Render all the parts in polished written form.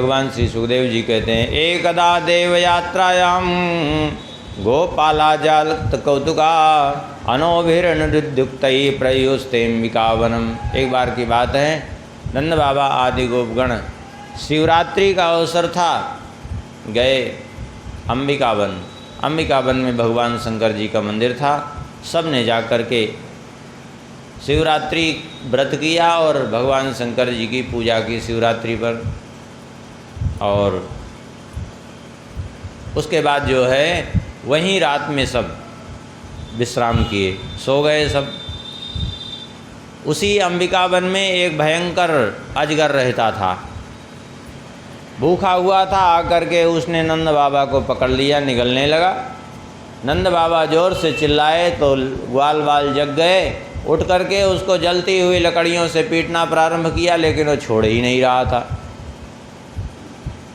भगवान श्री सुखदेव जी कहते हैं, एकदा देव यात्रायाम गोपालाजात कौतुका अनोभिर्नुद्युक्त प्रयुस्तेम्बिकावनम। एक बार की बात है, नंद बाबा आदि गोपगण शिवरात्रि का अवसर था, गए अंबिकावन। अंबिकावन में भगवान शंकर जी का मंदिर था। सब ने जा कर के शिवरात्रि व्रत किया और भगवान शंकर जी की पूजा की शिवरात्रि पर। और उसके बाद जो है वहीं रात में सब विश्राम किए, सो गए सब। उसी अंबिकावन में एक भयंकर अजगर रहता था, भूखा हुआ था। आकर के उसने नंद बाबा को पकड़ लिया, निगलने लगा। नंद बाबा जोर से चिल्लाए तो ग्वाल बाल जग गए। उठ करके उसको जलती हुई लकड़ियों से पीटना प्रारंभ किया, लेकिन वो छोड़ ही नहीं रहा था।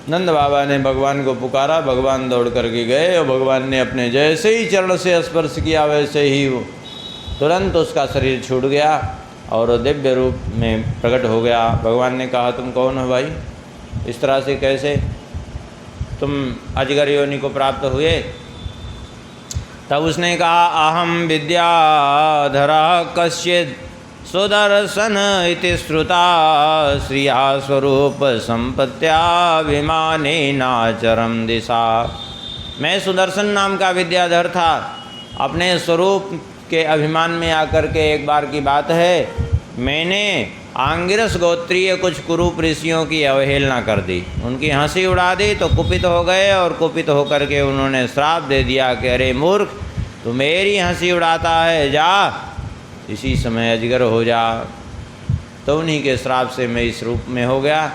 नंद बाबा ने भगवान को पुकारा, भगवान दौड़ करके गए और भगवान ने अपने जैसे ही चरण से स्पर्श किया वैसे ही वो तुरंत उसका शरीर छूट गया और दिव्य रूप में प्रकट हो गया। भगवान ने कहा, तुम कौन हो भाई? इस तरह से कैसे तुम अजगर योनि को प्राप्त हुए? तब उसने कहा, अहम विद्याधरा कश्चित् सुदर्शन इति श्रुता श्रिया स्वरूप संपत्त्या विमाने नाचरम दिशा। मैं सुदर्शन नाम का विद्याधर था। अपने स्वरूप के अभिमान में आकर के एक बार की बात है, मैंने आंगिरस गोत्रीय कुछ कुरूप ऋषियों की अवहेलना कर दी, उनकी हंसी उड़ा दी तो कुपित हो गए और कुपित होकर के उन्होंने श्राप दे दिया कि अरे मूर्ख, तू मेरी हंसी उड़ाता है, जा इसी समय अजगर हो जा। तो उन्हीं के श्राप से मैं इस रूप में हो गया।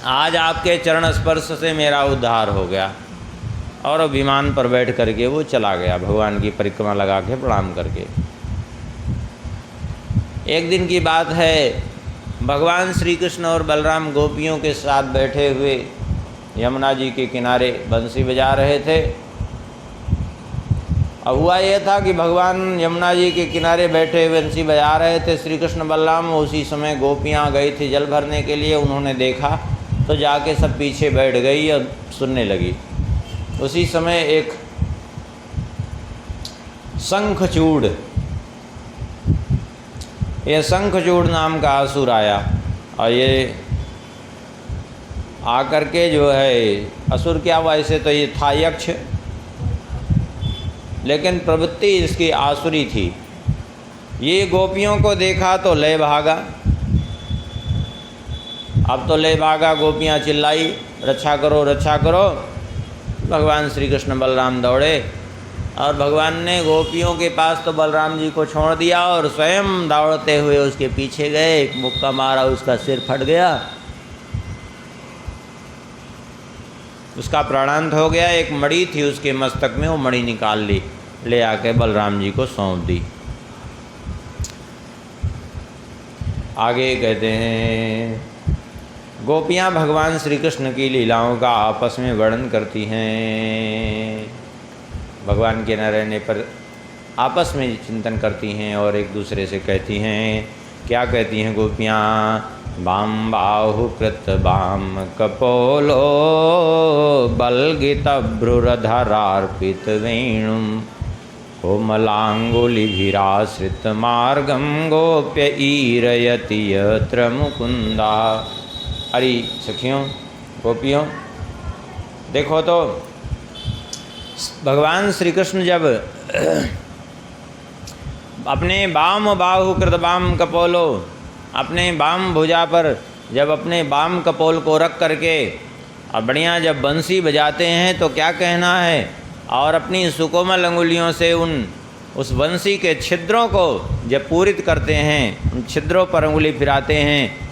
आज आपके चरण स्पर्श से मेरा उद्धार हो गया। और विमान पर बैठ करके वो चला गया, भगवान की परिक्रमा लगा के प्रणाम करके। एक दिन की बात है, भगवान श्री कृष्ण और बलराम गोपियों के साथ बैठे हुए यमुना जी के किनारे बंसी बजा रहे थे। अब हुआ यह था कि भगवान यमुना जी के किनारे बैठे हुए बंसी बजा रहे थे, श्री कृष्ण बलराम। उसी समय गोपियाँ गई थी जल भरने के लिए, उन्होंने देखा तो जाके सब पीछे बैठ गई और सुनने लगी। उसी समय एक शंखचूड़, ये शंखचूड़ नाम का असुर आया और ये आकर के जो है, असुर क्या हुआ, ऐसे तो ये था यक्ष, लेकिन प्रवृत्ति इसकी आसुरी थी। ये गोपियों को देखा तो ले भागा। अब तो ले भागा, गोपियाँ चिल्लाई, रक्षा करो रक्षा करो। भगवान श्री कृष्ण बलराम दौड़े और भगवान ने गोपियों के पास तो बलराम जी को छोड़ दिया और स्वयं दौड़ते हुए उसके पीछे गए। एक मुक्का मारा, उसका सिर फट गया, उसका प्राणांत हो गया। एक मणि थी उसके मस्तक में, वो मणि निकाल ली, ले आके बलराम जी को सौंप दी। आगे कहते हैं, गोपियाँ भगवान श्री कृष्ण की लीलाओं का आपस में वर्णन करती हैं। भगवान के न रहने पर आपस में चिंतन करती हैं और एक दूसरे से कहती हैं। क्या कहती हैं गोपियाँ? बाम बाहुकृत बाम कपोलो बलगितभ्रुरधरार्पित वेणुम कोमलांगुलिभिराश्रित मार्गम गोप्य ईरयति यत्र मुकुंदा। अरे सखियों, गोपियों, देखो तो भगवान श्री कृष्ण जब अपने बाम बाहुकृत बाम कपोलो, अपने बाम भुजा पर जब अपने बाम कपोल को रख करके और बढ़िया जब बंसी बजाते हैं तो क्या कहना है, और अपनी सुकोमल अंगुलियों से उस बंसी के छिद्रों को जब पूरित करते हैं, उन छिद्रों पर अंगुली फिराते हैं,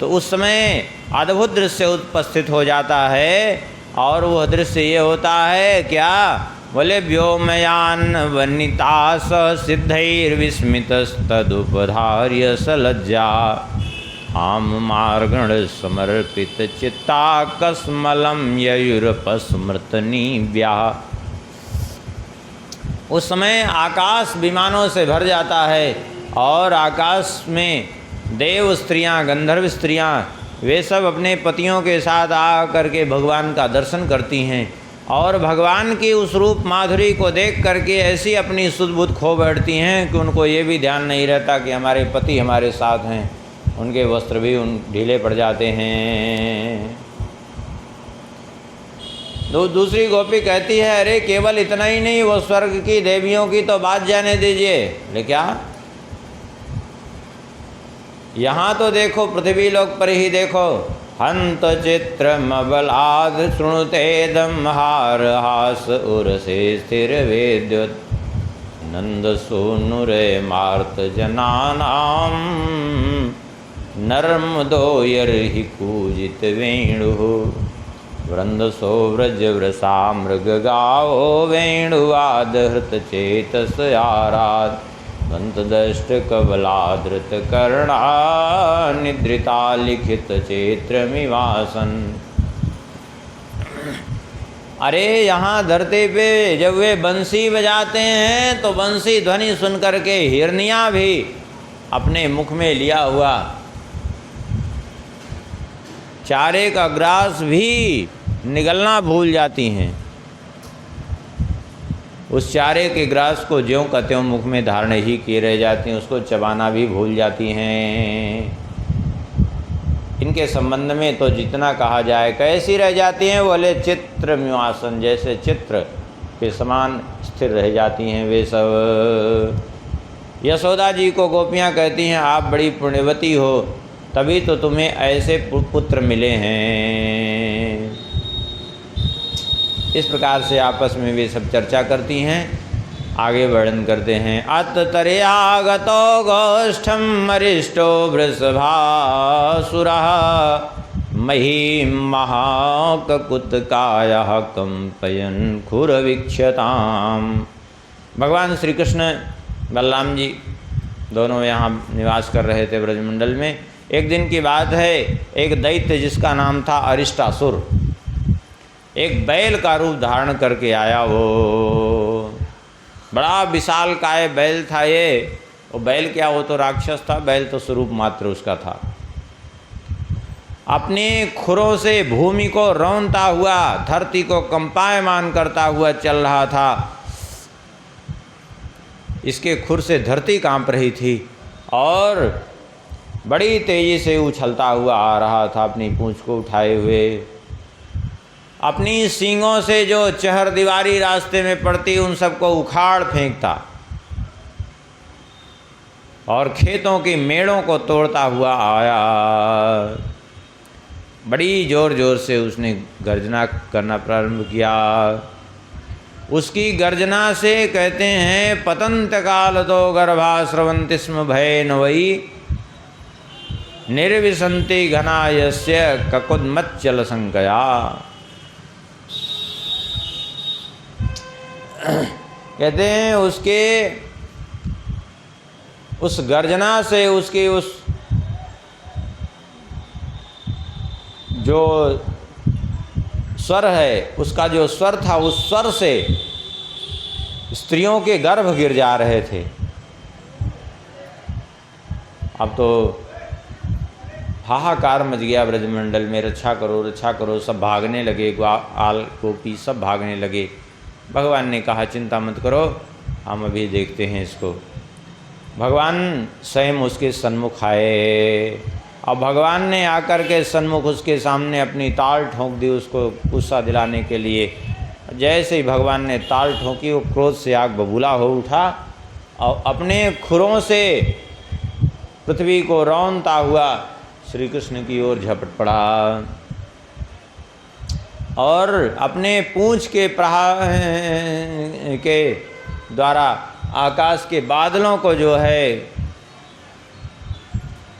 तो उस समय अद्भुत दृश्य उपस्थित हो जाता है। और वह दृश्य ये होता है क्या? बोले व्योमयान वनिता सिद्धैर्विस्मितस्तदुपधार्य सलज्जा आम मार्गण समर्पित चित्ता कस्मलम ययुरपस्मृतनी व्याह। उस समय आकाश विमानों से भर जाता है और आकाश में देव स्त्रियां, गंधर्व स्त्रियां, वे सब अपने पतियों के साथ आ करके भगवान का दर्शन करती हैं और भगवान की उस रूप माधुरी को देख करके ऐसी अपनी सुध बुध खो बैठती हैं कि उनको ये भी ध्यान नहीं रहता कि हमारे पति हमारे साथ हैं। उनके वस्त्र भी ढीले पड़ जाते हैं। दूसरी गोपी कहती है, अरे केवल इतना ही नहीं, वो स्वर्ग की देवियों की तो बात जाने दीजिए। ले क्या, यहाँ तो देखो, पृथ्वी लोक पर ही देखो, हंत चित्रमबलाद शृणुतेदं हार हास उरसे स्थिर वेद्युत नंद सूनुरे मार्त जनानाम नर्मदोयर्हि कूजित वेणुः वृंदसो व्रज वृषा मृग गावो वेणुवाद हृत चेतस आराध दंतदष्ट कबलाधृत कर्णा निद्रिता लिखित चैत्रमिवासन। अरे यहाँ धरती पे जब वे बंसी बजाते हैं तो बंसी ध्वनि सुन करके हिरनियाँ भी अपने मुख में लिया हुआ चारे का ग्रास भी निगलना भूल जाती हैं। उस चारे के ग्रास को ज्यों का त्यों मुख में धारण ही किए रह जाती हैं, उसको चबाना भी भूल जाती हैं। इनके संबंध में तो जितना कहा जाए, कैसी रह जाती हैं, बोले चित्र म्युआसन, जैसे चित्र के समान स्थिर रह जाती हैं वे सब। यशोदा जी को गोपियाँ कहती हैं, आप बड़ी पुण्यवती हो, तभी तो तुम्हें ऐसे पुत्र मिले हैं। इस प्रकार से आपस में वे सब चर्चा करती हैं। आगे वर्णन करते हैं। अततर्यागतो गोष्ठम अरिष्टो वृषभासुरः महीं महाककुतकायः कंपयन् खुरवीक्षताम्। भगवान श्री कृष्ण बलराम जी दोनों यहाँ निवास कर रहे थे ब्रजमंडल में। एक दिन की बात है, एक दैत्य जिसका नाम था अरिष्टासुर एक बैल का रूप धारण करके आया। वो बड़ा विशाल काय बैल था। वो बैल क्या, वो तो राक्षस था, बैल तो स्वरूप मात्र उसका था। अपने खुरों से भूमि को रौंदता हुआ, धरती को कंपायमान करता हुआ चल रहा था। इसके खुर से धरती कांप रही थी और बड़ी तेजी से उछलता हुआ आ रहा था, अपनी पूंछ को उठाए हुए। अपनी सींगों से जो चहर दीवारी रास्ते में पड़ती उन सबको उखाड़ फेंकता और खेतों की मेड़ों को तोड़ता हुआ आया। बड़ी जोर जोर से उसने गर्जना करना प्रारंभ किया। उसकी गर्जना से कहते हैं पतंत काल तो गर्भा स्रवंति स्म भय नवई निर्विशंति घना यस्य ककुदमच्चल संकया। कहते हैं उसके उस गर्जना से, उसके उस जो स्वर है, उसका जो स्वर था, उस स्वर से स्त्रियों के गर्भ गिर जा रहे थे। अब तो हाहाकार मच गया ब्रजमंडल में, रक्षा करो रक्षा करो, सब भागने लगे, ग्वाल गोपी सब भागने लगे। भगवान ने कहा चिंता मत करो, हम अभी देखते हैं इसको। भगवान स्वयं उसके सन्मुख आए और भगवान ने आकर के सन्मुख उसके सामने अपनी ताल ठोंक दी उसको गुस्सा दिलाने के लिए। जैसे ही भगवान ने ताल ठोंकी, वो क्रोध से आग बबूला हो उठा और अपने खुरों से पृथ्वी को रौंदता हुआ श्री कृष्ण की ओर झपट पड़ा और अपने पूंछ के प्रहार के द्वारा आकाश के बादलों को जो है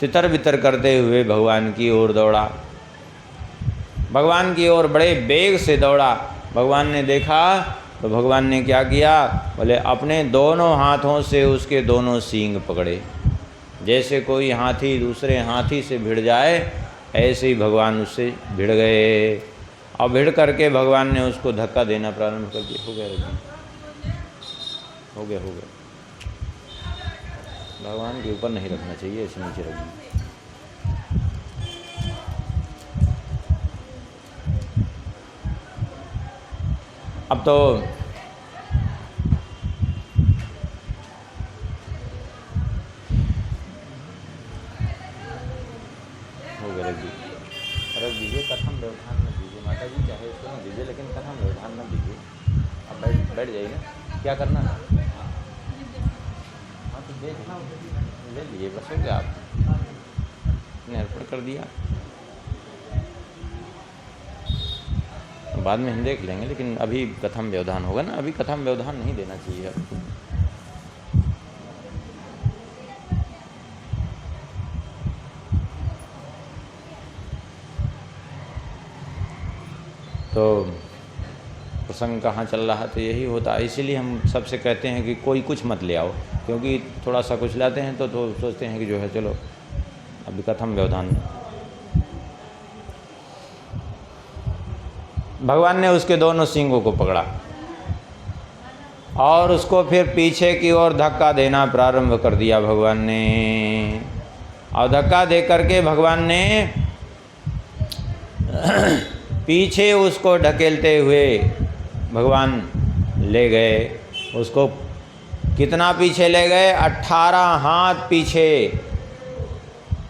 तितर बितर करते हुए भगवान की ओर दौड़ा। भगवान की ओर बड़े बेग से दौड़ा। भगवान ने देखा तो भगवान ने क्या किया, बोले अपने दोनों हाथों से उसके दोनों सींग पकड़े। जैसे कोई हाथी दूसरे हाथी से भिड़ जाए, ऐसे ही भगवान उससे भिड़ गए और भिड़ करके भगवान ने उसको धक्का देना प्रारंभ कर दिया। हो गया हो गया। भगवान के ऊपर नहीं रखना चाहिए, ऐसे नीचे रख दीजिए। अब तो हो गया, रख दीजिए। कथम व्यवधान न दीजिए माता जी, चाहे इसको न दीजिए लेकिन कथम व्यवधान न दीजिए। अब बैठ जाइए ना, क्या करना है? हाँ तो देखना, ले लिए बस, हो गया। आपने अर्पण कर दिया, बाद में हम देख लेंगे, लेकिन अभी कथम व्यवधान होगा ना, अभी कथम व्यवधान नहीं देना चाहिए आपको। तो प्रसंग कहाँ चल रहा है, तो यही होता है। इसीलिए हम सबसे कहते हैं कि कोई कुछ मत ले आओ, क्योंकि थोड़ा सा कुछ लाते हैं तो सोचते हैं कि जो है चलो अभी कथम व्यवधान। भगवान ने उसके दोनों सींगों को पकड़ा और उसको फिर पीछे की ओर धक्का देना प्रारंभ कर दिया भगवान ने। और धक्का दे करके भगवान ने पीछे उसको ढकेलते हुए भगवान ले गए। उसको कितना पीछे ले गए? 18 हाथ पीछे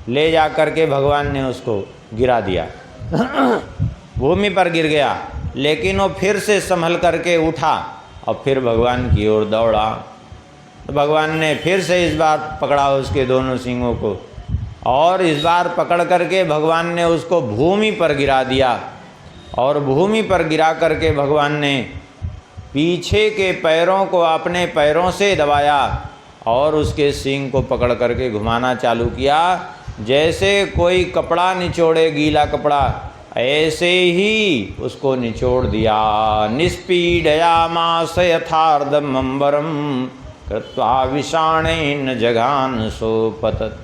ले जा करके भगवान ने उसको गिरा दिया। भूमि पर गिर गया, लेकिन वो फिर से संभल करके उठा और फिर भगवान की ओर दौड़ा। तो भगवान ने फिर से इस बार पकड़ा उसके दोनों सींगों को, और इस बार पकड़ करके भगवान ने उसको भूमि पर गिरा दिया। और भूमि पर गिरा करके भगवान ने पीछे के पैरों को अपने पैरों से दबाया और उसके सींग को पकड़ करके घुमाना चालू किया। जैसे कोई कपड़ा निचोड़े, गीला कपड़ा, ऐसे ही उसको निचोड़ दिया। निष्पीडयामास यथार्धमंबरम कृत्वा विषाणेन जघान सोपतत।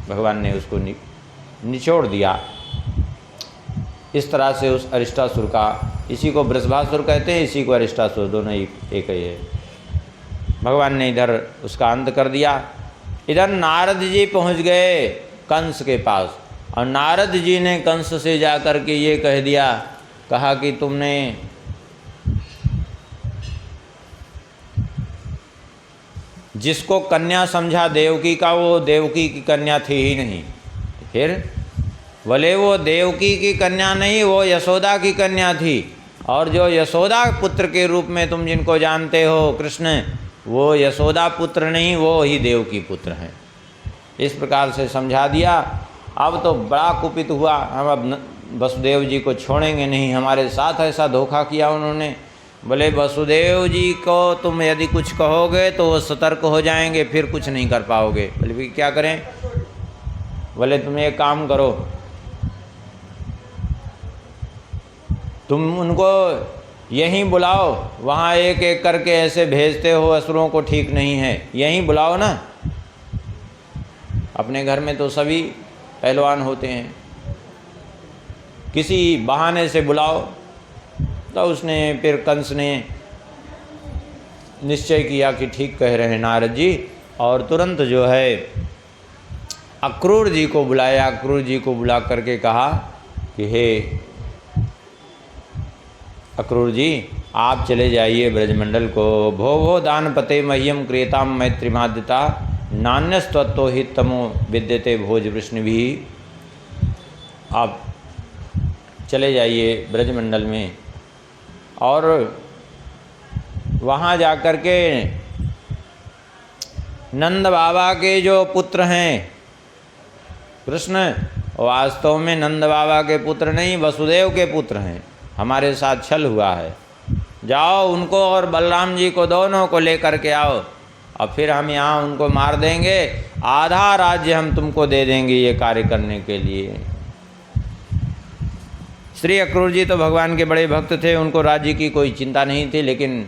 भगवान ने उसको निचोड़ दिया। इस तरह से उस अरिष्टासुर का, इसी को वृषभासुर कहते हैं, इसी को अरिष्टासुर, दोनों ही एक ही है। भगवान ने इधर उसका अंत कर दिया। इधर नारद जी पहुंच गए कंस के पास, और नारद जी ने कंस से जाकर के ये कह दिया, कहा कि तुमने जिसको कन्या समझा देवकी का, वो देवकी की कन्या थी ही नहीं। फिर बोले वो देवकी की कन्या नहीं, वो यशोदा की कन्या थी। और जो यशोदा पुत्र के रूप में तुम जिनको जानते हो कृष्ण, वो यशोदा पुत्र नहीं, वो ही देवकी पुत्र हैं। इस प्रकार से समझा दिया। अब तो बड़ा कुपित हुआ, हम अब वसुदेव जी को छोड़ेंगे नहीं, हमारे साथ ऐसा धोखा किया उन्होंने। बोले वसुदेव जी को तुम यदि कुछ कहोगे तो वो सतर्क हो जाएंगे, फिर कुछ नहीं कर पाओगे। बोले भी क्या करें? बोले तुम एक काम करो, तुम उनको यहीं बुलाओ, वहाँ एक एक करके ऐसे भेजते हो असुरों को, ठीक नहीं है, यहीं बुलाओ ना। अपने घर में तो सभी पहलवान होते हैं, किसी बहाने से बुलाओ। तो उसने फिर कंस ने निश्चय किया कि ठीक कह रहे हैं नारद जी, और तुरंत जो है अक्रूर जी को बुलाया। अक्रूर जी को बुला करके कहा कि हे अक्रूर जी, आप चले जाइए ब्रजमंडल को। भो दान पते मह्यम क्रियताम मैत्रिमाद्यता नान्यस्तत्व ही तमो विद्यते भोज वृष्ण भी। आप चले जाइए ब्रजमंडल में, और वहाँ जाकर के नंद बाबा के जो पुत्र हैं कृष्ण, वास्तव में नंद बाबा के पुत्र नहीं, वसुदेव के पुत्र हैं। हमारे साथ छल हुआ है, जाओ उनको और बलराम जी को, दोनों को लेकर के आओ, और फिर हम यहाँ उनको मार देंगे। आधा राज्य हम तुमको दे देंगे ये कार्य करने के लिए। श्री अक्रूर जी तो भगवान के बड़े भक्त थे, उनको राज्य की कोई चिंता नहीं थी, लेकिन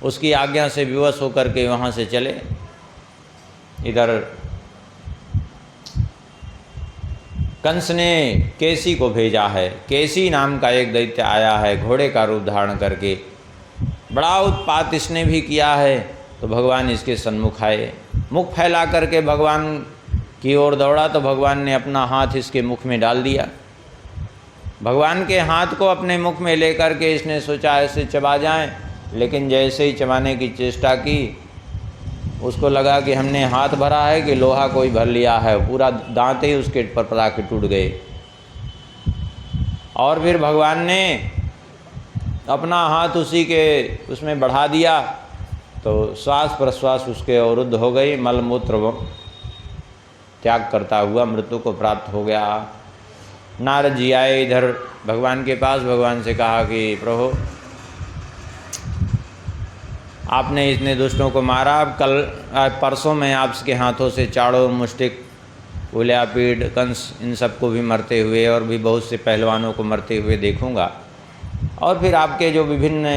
उसकी आज्ञा से विवश होकर के वहाँ से चले। इधर कंस ने केसी को भेजा है। केसी नाम का एक दैत्य आया है घोड़े का रूप धारण करके, बड़ा उत्पात इसने भी किया है। तो भगवान इसके सन्मुख आए। मुख फैला करके भगवान की ओर दौड़ा तो भगवान ने अपना हाथ इसके मुख में डाल दिया। भगवान के हाथ को अपने मुख में लेकर के इसने सोचा ऐसे चबा जाएं, लेकिन जैसे ही चबाने की चेष्टा की उसको लगा कि हमने हाथ भरा है कि लोहा कोई भर लिया है, पूरा दांत ही उसके पर पड़ा के टूट गए। और फिर भगवान ने अपना हाथ उसी के उसमें बढ़ा दिया तो श्वास प्रश्वास उसके अवरुद्ध हो गई, मलमूत्र त्याग करता हुआ मृत्यु को प्राप्त हो गया। नारद जी आए इधर भगवान के पास, भगवान से कहा कि प्रभु आपने इतने दुष्टों को मारा, परसों मैं आपके हाथों से चाड़ो, मुष्टिक, उल्यापीड, कंस इन सबको भी मरते हुए और भी बहुत से पहलवानों को मरते हुए देखूंगा। और फिर आपके जो विभिन्न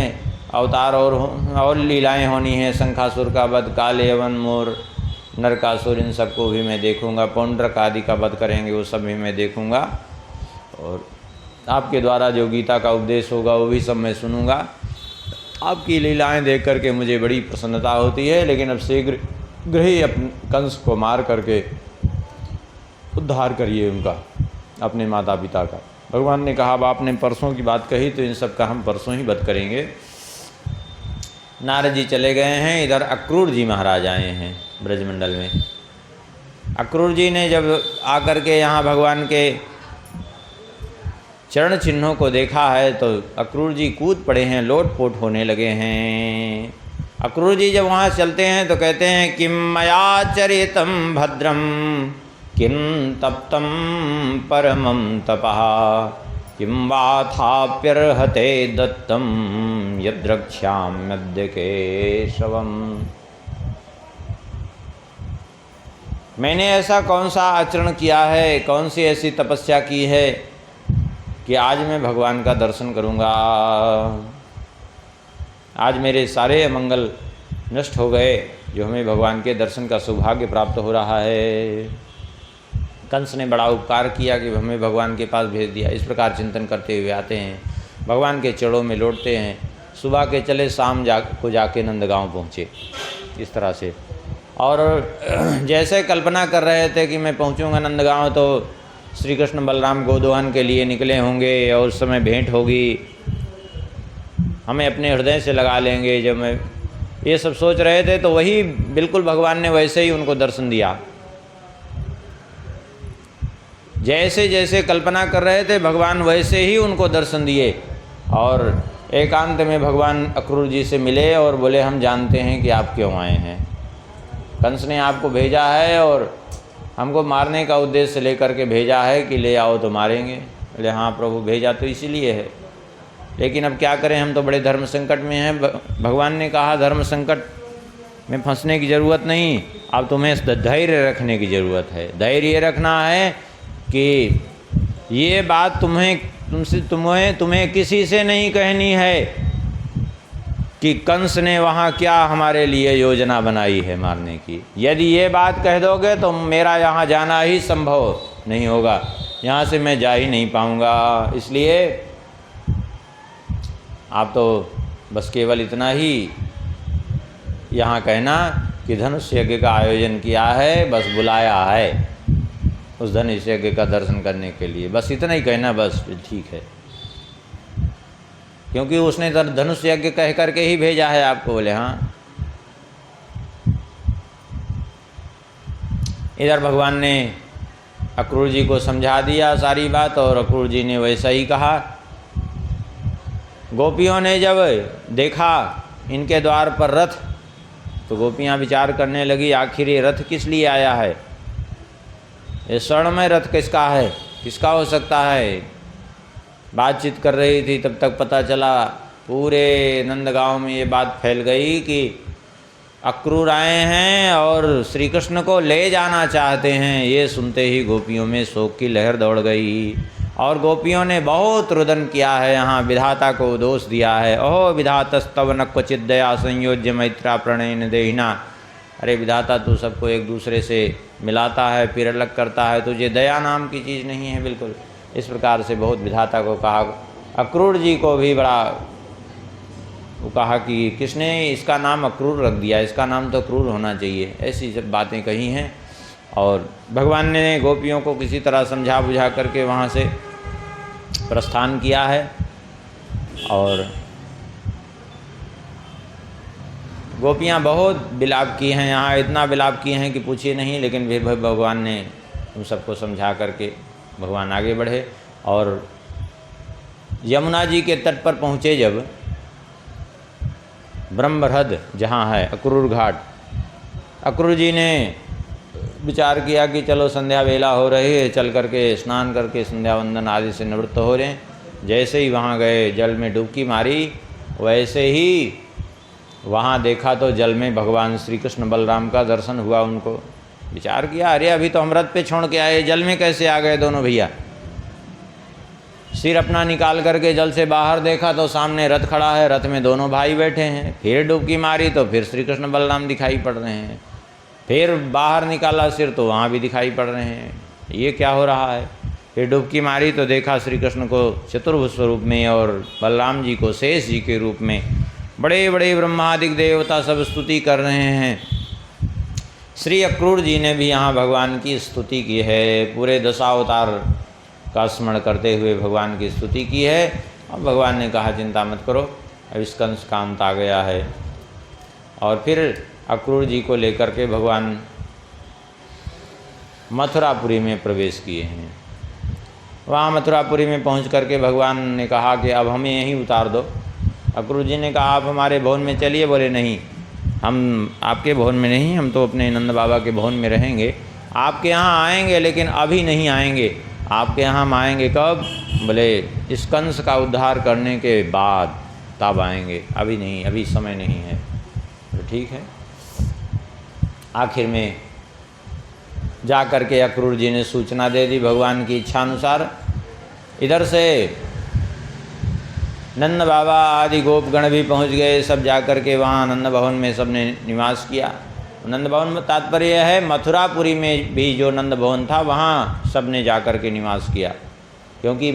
अवतार और लीलाएं होनी हैं, शंखासुर का वध, काले यवन मोर, नरकासुर, इन सबको भी मैं देखूंगा। पौंड्रक आदि का वध करेंगे वो सब भी मैं देखूंगा। और आपके द्वारा जो गीता का उपदेश होगा वो भी सब मैं सुनूंगा। आपकी लीलाएं देख करके मुझे बड़ी प्रसन्नता होती है, लेकिन अब शीघ्र ही अपने कंस को मार करके उद्धार करिए उनका, अपने माता पिता का। भगवान ने कहा अब आपने परसों की बात कही तो इन सब का हम परसों ही वध करेंगे। नारद जी चले गए हैं, इधर अक्रूर जी महाराज आए हैं ब्रजमंडल में। अक्रूर जी ने जब आकर के यहाँ भगवान के चरण चिन्हों को देखा है तो अक्रूर जी कूद पड़े हैं, लोटपोट होने लगे हैं। अक्रूर जी जब वहाँ चलते हैं तो कहते हैं किम मया चरितम भद्रम किम तप्तम परमं तपः किं वाथाप्यर्हते दत्तम यद्रक्ष्याम्यद्य केशवम्। मैंने ऐसा कौन सा आचरण किया है, कौन सी ऐसी तपस्या की है कि आज मैं भगवान का दर्शन करूंगा। आज मेरे सारे अमंगल नष्ट हो गए, जो हमें भगवान के दर्शन का सौभाग्य प्राप्त हो रहा है। कंस ने बड़ा उपकार किया कि हमें भगवान के पास भेज दिया। इस प्रकार चिंतन करते हुए आते हैं, भगवान के चरणों में लौटते हैं। सुबह के चले शाम को जाके नंदगांव पहुँचे इस तरह से। और जैसे कल्पना कर रहे थे कि मैं पहुँचूँगा नंदगांव तो श्री कृष्ण बलराम गोदोहन के लिए निकले होंगे और उस समय भेंट होगी, हमें अपने हृदय से लगा लेंगे। जब मैं ये सब सोच रहे थे तो वही बिल्कुल भगवान ने वैसे ही उनको दर्शन दिया। जैसे जैसे कल्पना कर रहे थे भगवान वैसे ही उनको दर्शन दिए। और एकांत में भगवान अक्रूर जी से मिले और बोले हम जानते हैं कि आप क्यों आए हैं। कंस ने आपको भेजा है और हमको मारने का उद्देश्य लेकर के भेजा है कि ले आओ तो मारेंगे। बोले हाँ प्रभु, भेजा तो इसीलिए है, लेकिन अब क्या करें, हम तो बड़े धर्म संकट में हैं। भगवान ने कहा धर्म संकट में फंसने की ज़रूरत नहीं, अब तुम्हें धैर्य रखने की ज़रूरत है। धैर्य रखना है कि ये बात तुम्हें किसी से नहीं कहनी है कि कंस ने वहाँ क्या हमारे लिए योजना बनाई है मारने की। यदि ये बात कह दोगे तो मेरा यहाँ जाना ही संभव नहीं होगा, यहाँ से मैं जा ही नहीं पाऊँगा। इसलिए आप तो बस केवल इतना ही यहाँ कहना कि धनुष यज्ञ का आयोजन किया है, बस बुलाया है उस धनुष यज्ञ का दर्शन करने के लिए, बस इतना ही कहना, बस ठीक है। क्योंकि उसने धनुष यज्ञ कह करके ही भेजा है आपको। बोले हाँ। इधर भगवान ने अक्रूर जी को समझा दिया सारी बात और अक्रूर जी ने वैसा ही कहा। गोपियों ने जब देखा इनके द्वार पर रथ तो गोपियाँ विचार करने लगी आखिर ये रथ किस लिए आया है, ये स्वर्णमय रथ किसका है, किसका हो सकता है। बातचीत कर रही थी तब तक पता चला पूरे नंदगांव में ये बात फैल गई कि अक्रूर आए हैं और श्री कृष्ण को ले जाना चाहते हैं। ये सुनते ही गोपियों में शोक की लहर दौड़ गई और गोपियों ने बहुत रुदन किया है, यहाँ विधाता को दोष दिया है। ओह विधातस्तव न क्वचित दया संयोज्य मैत्रा प्रणयन देहिना। अरे विधाता तू सबको एक दूसरे से मिलाता है फिर अलग करता है, तुझे दया नाम की चीज़ नहीं है बिल्कुल। इस प्रकार से बहुत विधाता को कहा। अक्रूर जी को भी बड़ा वो कहा कि किसने इसका नाम अक्रूर रख दिया, इसका नाम तो क्रूर होना चाहिए, ऐसी सब बातें कही हैं। और भगवान ने गोपियों को किसी तरह समझा बुझा करके वहाँ से प्रस्थान किया है। और गोपियाँ बहुत विलाप की हैं, यहाँ इतना विलाप की हैं कि पूछिए नहीं, लेकिन फिर भगवान ने उन सबको समझा करके भगवान आगे बढ़े। और यमुना जी के तट पर पहुँचे जब, ब्रह्मरहद जहाँ है अक्रूर घाट, अक्रूर जी ने विचार किया कि चलो संध्या वेला हो रही है, चल करके स्नान करके संध्या वंदन आदि से निवृत्त हो रहे हैं। जैसे ही वहाँ गए, जल में डुबकी मारी, वैसे ही वहाँ देखा तो जल में भगवान श्री कृष्ण बलराम का दर्शन हुआ उनको। विचार किया, अरे अभी तो हम रथ पे छोड़ के आए, जल में कैसे आ गए दोनों भैया। सिर अपना निकाल करके जल से बाहर देखा तो सामने रथ खड़ा है, रथ में दोनों भाई बैठे हैं। फिर डुबकी मारी तो फिर श्री कृष्ण बलराम दिखाई पड़ रहे हैं। फिर बाहर निकाला सिर तो वहाँ भी दिखाई पड़ रहे हैं, ये क्या हो रहा है। फिर डुबकी मारी तो देखा श्री कृष्ण को चतुर्भुज स्वरूप में और बलराम जी को शेष जी के रूप में। बड़े बड़े ब्रह्मादिक देवता सब स्तुति कर रहे हैं। श्री अक्रूर जी ने भी यहाँ भगवान की स्तुति की है, पूरे दशावतार का स्मरण करते हुए भगवान की स्तुति की है। और भगवान ने कहा चिंता मत करो, अब इस कंस का अंत आ गया है। और फिर अक्रूर जी को लेकर के भगवान मथुरापुरी में प्रवेश किए हैं। वहाँ मथुरापुरी में पहुँच करके भगवान ने कहा कि अब हमें यहीं उतार दो। अक्रूर जी ने कहा आप हमारे भवन में चलिए। बोले नहीं, हम आपके भवन में नहीं, हम तो अपने नंद बाबा के भवन में रहेंगे। आपके यहाँ आएंगे लेकिन अभी नहीं आएंगे। आपके यहाँ हम आएंगे कब? बोले इस कंस का उद्धार करने के बाद, तब आएंगे, अभी नहीं, अभी समय नहीं है। तो ठीक है। आखिर में जा कर के अक्रूर जी ने सूचना दे दी भगवान की इच्छा अनुसार। इधर से नंद बाबा आदि गोपगण भी पहुंच गए। सब जा कर के वहाँ नंद भवन में सब ने निवास किया। नंद भवन में तात्पर्य है मथुरापुरी में भी जो नंद भवन था वहाँ सब ने जा कर के निवास किया, क्योंकि